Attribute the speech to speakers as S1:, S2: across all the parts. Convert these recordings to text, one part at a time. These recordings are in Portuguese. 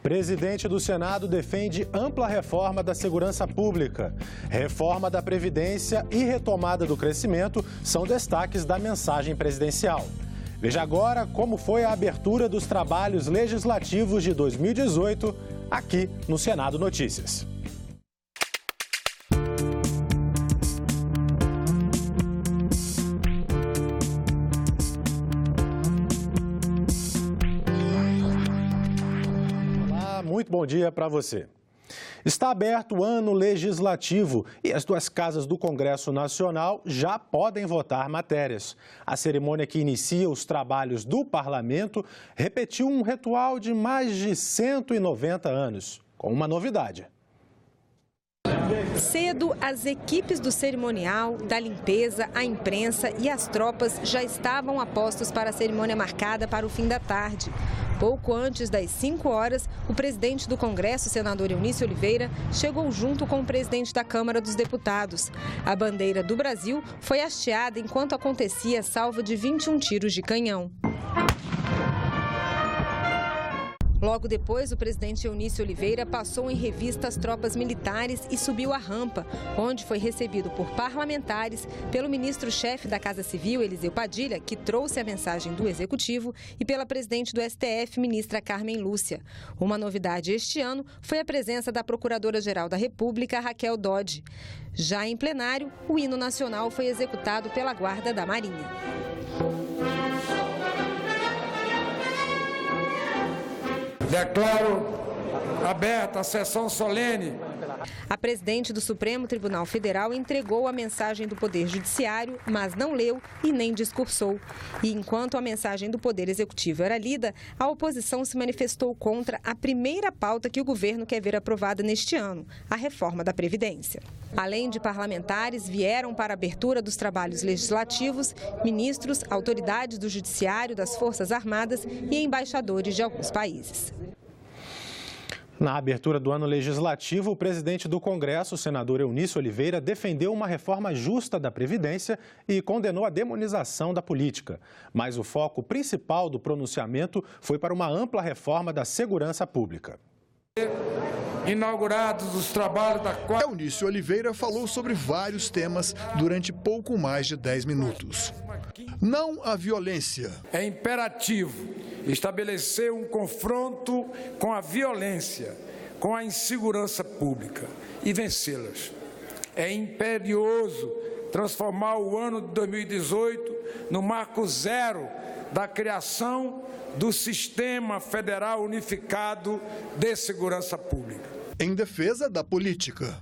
S1: Presidente do Senado defende ampla reforma da segurança pública. Reforma da Previdência e retomada do crescimento são destaques da mensagem presidencial. Veja agora como foi a abertura dos trabalhos legislativos de 2018 aqui no Senado Notícias. Muito bom dia para você. Está aberto o ano legislativo e as duas casas do Congresso Nacional já podem votar matérias. A cerimônia que inicia os trabalhos do Parlamento repetiu um ritual de mais de 190 anos, com uma novidade.
S2: Cedo, as equipes do cerimonial, da limpeza, a imprensa e as tropas já estavam a postos para a cerimônia marcada para o fim da tarde. Pouco antes das 5 horas, o presidente do Congresso, senador Eunício Oliveira, chegou junto com o presidente da Câmara dos Deputados. A bandeira do Brasil foi hasteada enquanto acontecia a salva de 21 tiros de canhão. Logo depois, o presidente Eunício Oliveira passou em revista as tropas militares e subiu a rampa, onde foi recebido por parlamentares, pelo ministro-chefe da Casa Civil, Eliseu Padilha, que trouxe a mensagem do Executivo, e pela presidente do STF, ministra Carmen Lúcia. Uma novidade este ano foi a presença da Procuradora-Geral da República, Raquel Dodge. Já em plenário, o hino nacional foi executado pela Guarda da Marinha.
S3: Declaro aberta a sessão solene.
S2: A presidente do Supremo Tribunal Federal entregou a mensagem do Poder Judiciário, mas não leu e nem discursou. E enquanto a mensagem do Poder Executivo era lida, a oposição se manifestou contra a primeira pauta que o governo quer ver aprovada neste ano, a reforma da Previdência. Além de parlamentares, vieram para a abertura dos trabalhos legislativos ministros, autoridades do Judiciário, das Forças Armadas e embaixadores de alguns países.
S1: Na abertura do ano legislativo, o presidente do Congresso, o senador Eunício Oliveira, defendeu uma reforma justa da Previdência e condenou a demonização da política. Mas o foco principal do pronunciamento foi para uma ampla reforma da segurança pública.
S3: Inaugurados os trabalhos da
S4: Eunício Oliveira falou sobre vários temas durante pouco mais de 10 minutos. Não à violência.
S3: É imperativo estabelecer um confronto com a violência, com a insegurança pública e vencê-las. É imperioso transformar o ano de 2018 no marco zero da criação do Sistema Federal Unificado de Segurança Pública.
S4: Em defesa da política.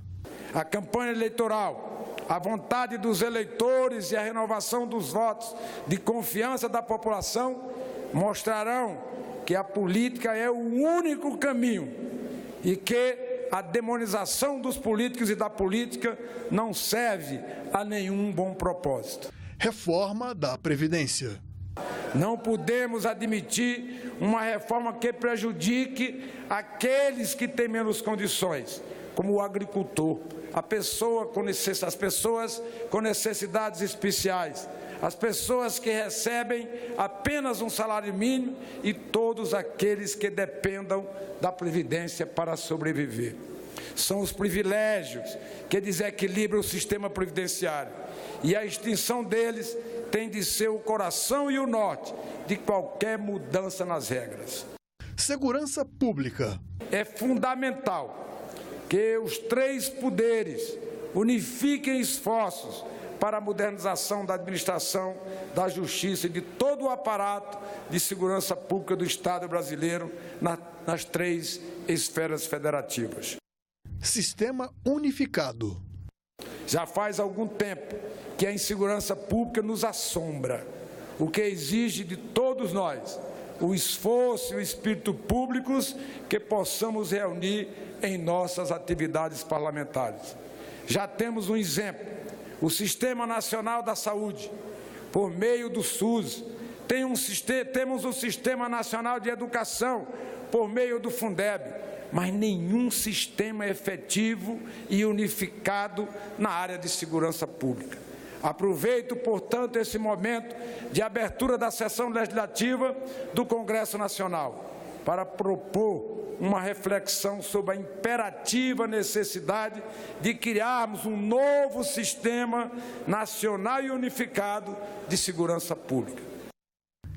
S3: A campanha eleitoral, a vontade dos eleitores e a renovação dos votos de confiança da população mostrarão que a política é o único caminho e que a demonização dos políticos e da política não serve a nenhum bom propósito.
S4: Reforma da Previdência.
S3: Não podemos admitir uma reforma que prejudique aqueles que têm menos condições, como o agricultor, as pessoas com necessidades especiais, as pessoas que recebem apenas um salário mínimo e todos aqueles que dependam da Previdência para sobreviver. São os privilégios que desequilibram o sistema previdenciário e a extinção deles tem de ser o coração e o norte de qualquer mudança nas regras.
S4: Segurança pública.
S3: É fundamental que os três poderes unifiquem esforços para a modernização da administração, da justiça e de todo o aparato de segurança pública do Estado brasileiro nas três esferas federativas.
S4: Sistema unificado.
S3: Já faz algum tempo que a insegurança pública nos assombra, o que exige de todos nós o esforço e o espírito públicos que possamos reunir em nossas atividades parlamentares. Já temos um exemplo, o Sistema Nacional da Saúde, por meio do SUS, temos o Sistema Nacional de Educação, por meio do Fundeb, mas nenhum sistema efetivo e unificado na área de segurança pública. Aproveito, portanto, esse momento de abertura da sessão legislativa do Congresso Nacional para propor uma reflexão sobre a imperativa necessidade de criarmos um novo sistema nacional e unificado de segurança pública.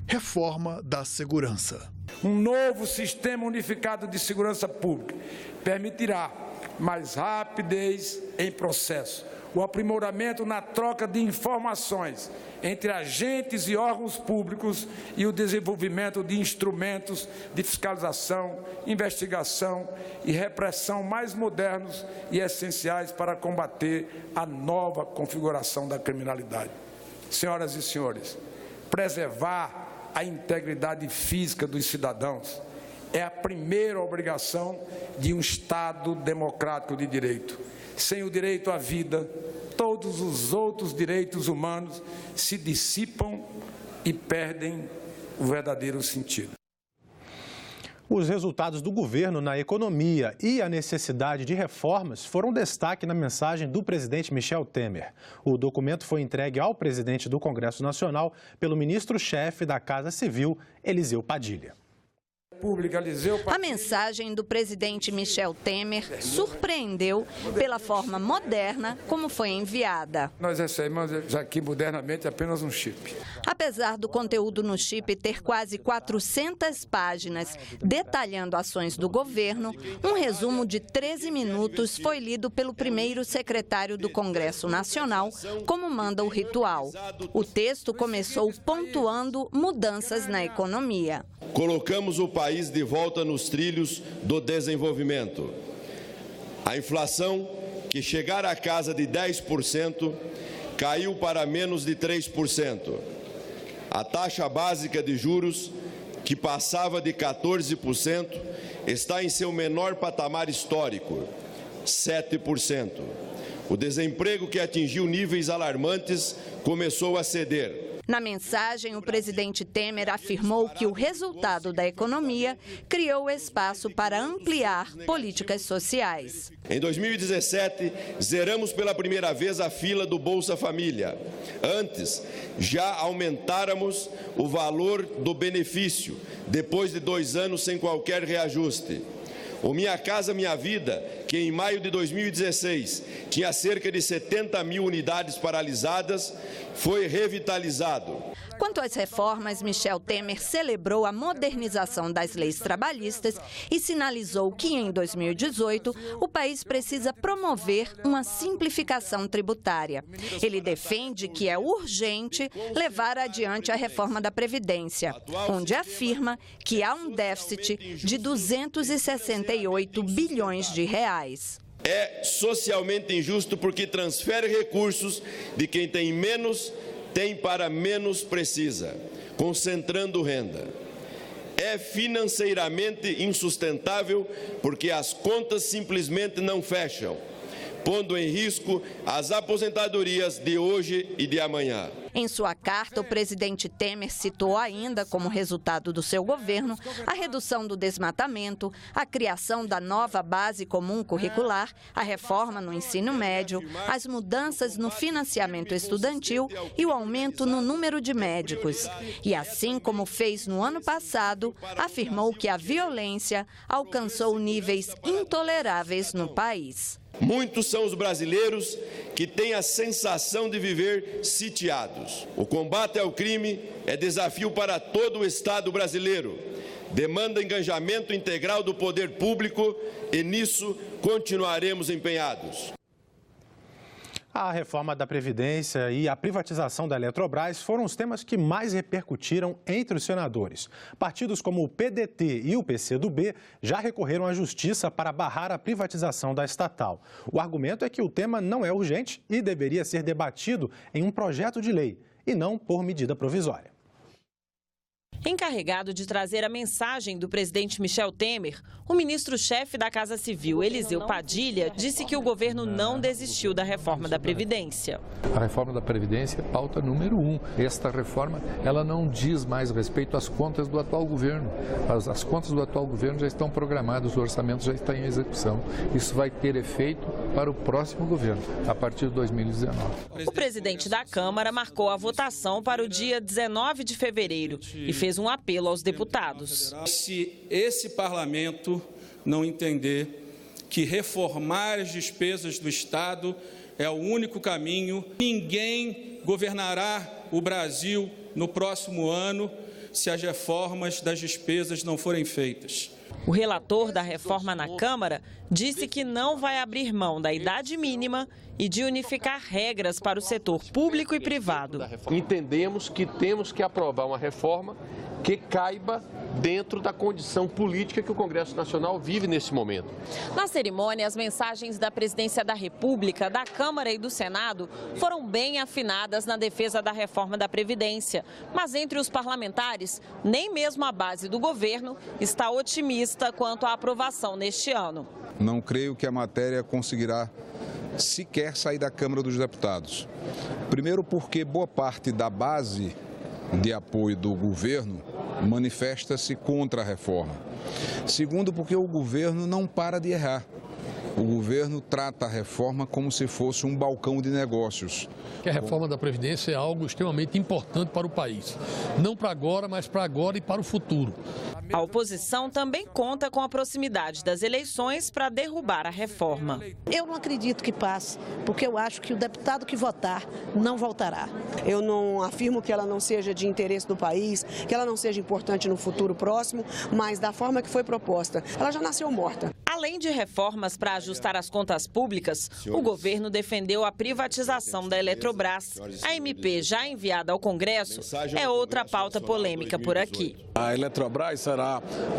S4: Reforma da segurança.
S3: Um novo sistema unificado de segurança pública permitirá mais rapidez em processo, o aprimoramento na troca de informações entre agentes e órgãos públicos e o desenvolvimento de instrumentos de fiscalização, investigação e repressão mais modernos e essenciais para combater a nova configuração da criminalidade. Senhoras e senhores, preservar a integridade física dos cidadãos é a primeira obrigação de um Estado democrático de direito. Sem o direito à vida, todos os outros direitos humanos se dissipam e perdem o verdadeiro sentido.
S1: Os resultados do governo na economia e a necessidade de reformas foram destaque na mensagem do presidente Michel Temer. O documento foi entregue ao presidente do Congresso Nacional pelo ministro-chefe da Casa Civil, Eliseu Padilha.
S5: A mensagem do presidente Michel Temer surpreendeu pela forma moderna como foi enviada.
S3: Nós recebemos aqui modernamente apenas um chip.
S5: Apesar do conteúdo no chip ter quase 400 páginas detalhando ações do governo, um resumo de 13 minutos foi lido pelo primeiro secretário do Congresso Nacional, como manda o ritual. O texto começou pontuando mudanças na economia.
S6: Colocamos o país de volta nos trilhos do desenvolvimento. A inflação, que chegara à casa de 10%, caiu para menos de 3%. A taxa básica de juros, que passava de 14%, está em seu menor patamar histórico, 7%. O desemprego, que atingiu níveis alarmantes, começou a ceder.
S5: Na mensagem, o presidente Temer afirmou que o resultado da economia criou espaço para ampliar políticas sociais.
S6: Em 2017, zeramos pela primeira vez a fila do Bolsa Família. Antes, já aumentáramos o valor do benefício, depois de 2 anos sem qualquer reajuste. O Minha Casa Minha Vida, que em maio de 2016 tinha cerca de 70 mil unidades paralisadas, foi revitalizado.
S5: Quanto às reformas, Michel Temer celebrou a modernização das leis trabalhistas e sinalizou que, em 2018, o país precisa promover uma simplificação tributária. Ele defende que é urgente levar adiante a reforma da Previdência, onde afirma que há um déficit de 268 bilhões de reais.
S6: É socialmente injusto porque transfere recursos de quem tem menos, tem para menos precisa, concentrando renda. É financeiramente insustentável porque as contas simplesmente não fecham, pondo em risco as aposentadorias de hoje e de amanhã.
S5: Em sua carta, o presidente Temer citou ainda, como resultado do seu governo, a redução do desmatamento, a criação da nova base comum curricular, a reforma no ensino médio, as mudanças no financiamento estudantil e o aumento no número de médicos. E assim como fez no ano passado, afirmou que a violência alcançou níveis intoleráveis no país.
S6: Muitos são os brasileiros que têm a sensação de viver sitiados. O combate ao crime é desafio para todo o Estado brasileiro. Demanda engajamento integral do poder público e nisso continuaremos empenhados.
S1: A reforma da Previdência e a privatização da Eletrobras foram os temas que mais repercutiram entre os senadores. Partidos como o PDT e o PCdoB já recorreram à Justiça para barrar a privatização da estatal. O argumento é que o tema não é urgente e deveria ser debatido em um projeto de lei e não por medida provisória.
S7: Encarregado de trazer a mensagem do presidente Michel Temer, o ministro-chefe da Casa Civil, Eliseu Padilha, disse que o governo não desistiu da reforma da Previdência.
S8: A reforma da Previdência é pauta número 1. Esta reforma, ela não diz mais respeito às contas do atual governo. As contas do atual governo já estão programadas, o orçamento já está em execução. Isso vai ter efeito para o próximo governo, a partir de 2019.
S7: O presidente da Câmara marcou a votação para o dia 19 de fevereiro e fez um apelo aos deputados.
S9: Se esse parlamento não entender que reformar as despesas do Estado é o único caminho, ninguém governará o Brasil no próximo ano se as reformas das despesas não forem feitas.
S7: O relator da reforma na Câmara disse que não vai abrir mão da idade mínima e de unificar regras para o setor público e privado.
S10: Entendemos que temos que aprovar uma reforma que caiba dentro da condição política que o Congresso Nacional vive nesse momento.
S7: Na cerimônia, as mensagens da Presidência da República, da Câmara e do Senado foram bem afinadas na defesa da reforma da Previdência. Mas entre os parlamentares, nem mesmo a base do governo está otimista quanto à aprovação neste ano.
S11: Não creio que a matéria conseguirá sequer sair da Câmara dos Deputados. Primeiro porque boa parte da base de apoio do governo manifesta-se contra a reforma. Segundo, porque o governo não para de errar. O governo trata a reforma como se fosse um balcão de negócios.
S12: A reforma da Previdência é algo extremamente importante para o país. Não para agora, mas para agora e para o futuro.
S7: A oposição também conta com a proximidade das eleições para derrubar a reforma.
S13: Eu não acredito que passe, porque eu acho que o deputado que votar não voltará.
S14: Eu não afirmo que ela não seja de interesse do país, que ela não seja importante no futuro próximo, mas da forma que foi proposta, ela já nasceu morta.
S7: Além de reformas para ajustar as contas públicas, o governo defendeu a privatização da Eletrobras. A MP já enviada ao Congresso é outra pauta polêmica por aqui.
S15: A Eletrobras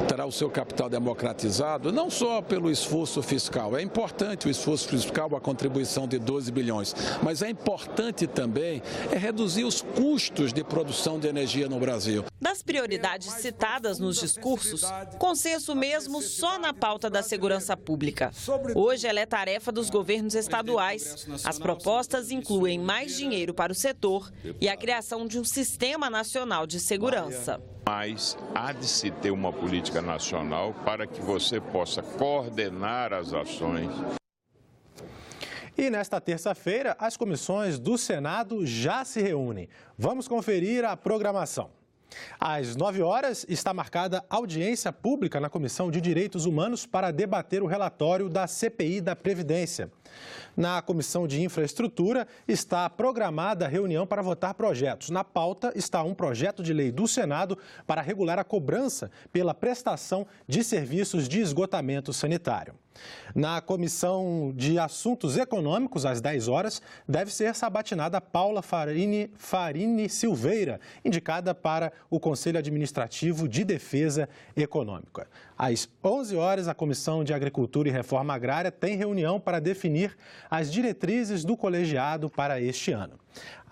S15: terá o seu capital democratizado, não só pelo esforço fiscal. É importante o esforço fiscal, a contribuição de 12 bilhões, mas é importante também reduzir os custos de produção de energia no Brasil.
S7: Das prioridades citadas nos discursos, consenso mesmo só na pauta da segurança pública. Hoje ela é tarefa dos governos estaduais. As propostas incluem mais dinheiro para o setor e a criação de um sistema nacional de segurança.
S16: Mas há de se ter uma política nacional para que você possa coordenar as ações.
S1: E nesta terça-feira, as comissões do Senado já se reúnem. Vamos conferir a programação. Às 9 horas, está marcada audiência pública na Comissão de Direitos Humanos para debater o relatório da CPI da Previdência. Na Comissão de Infraestrutura, está programada a reunião para votar projetos. Na pauta está um projeto de lei do Senado para regular a cobrança pela prestação de serviços de esgotamento sanitário. Na Comissão de Assuntos Econômicos, às 10 horas, deve ser sabatinada Paula Farini Silveira, indicada para o Conselho Administrativo de Defesa Econômica. Às 11 horas, a Comissão de Agricultura e Reforma Agrária tem reunião para definir as diretrizes do colegiado para este ano.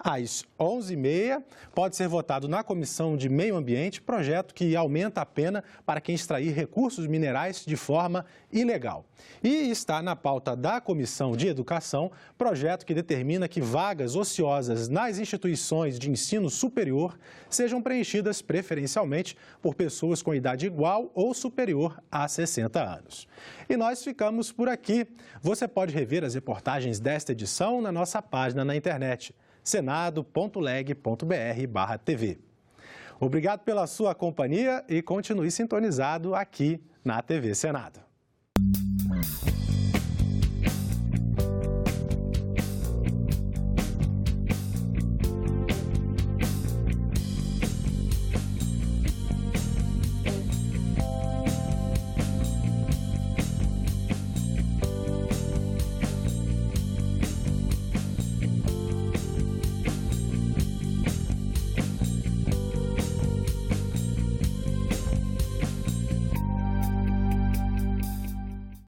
S1: Às 11h30, pode ser votado na Comissão de Meio Ambiente projeto que aumenta a pena para quem extrair recursos minerais de forma ilegal. E está na pauta da Comissão de Educação projeto que determina que vagas ociosas nas instituições de ensino superior sejam preenchidas preferencialmente por pessoas com idade igual ou superior a 60 anos. E nós ficamos por aqui. Você pode rever as reportagens desta edição na nossa página na internet, senado.leg.br/TV. Obrigado pela sua companhia e continue sintonizado aqui na TV Senado.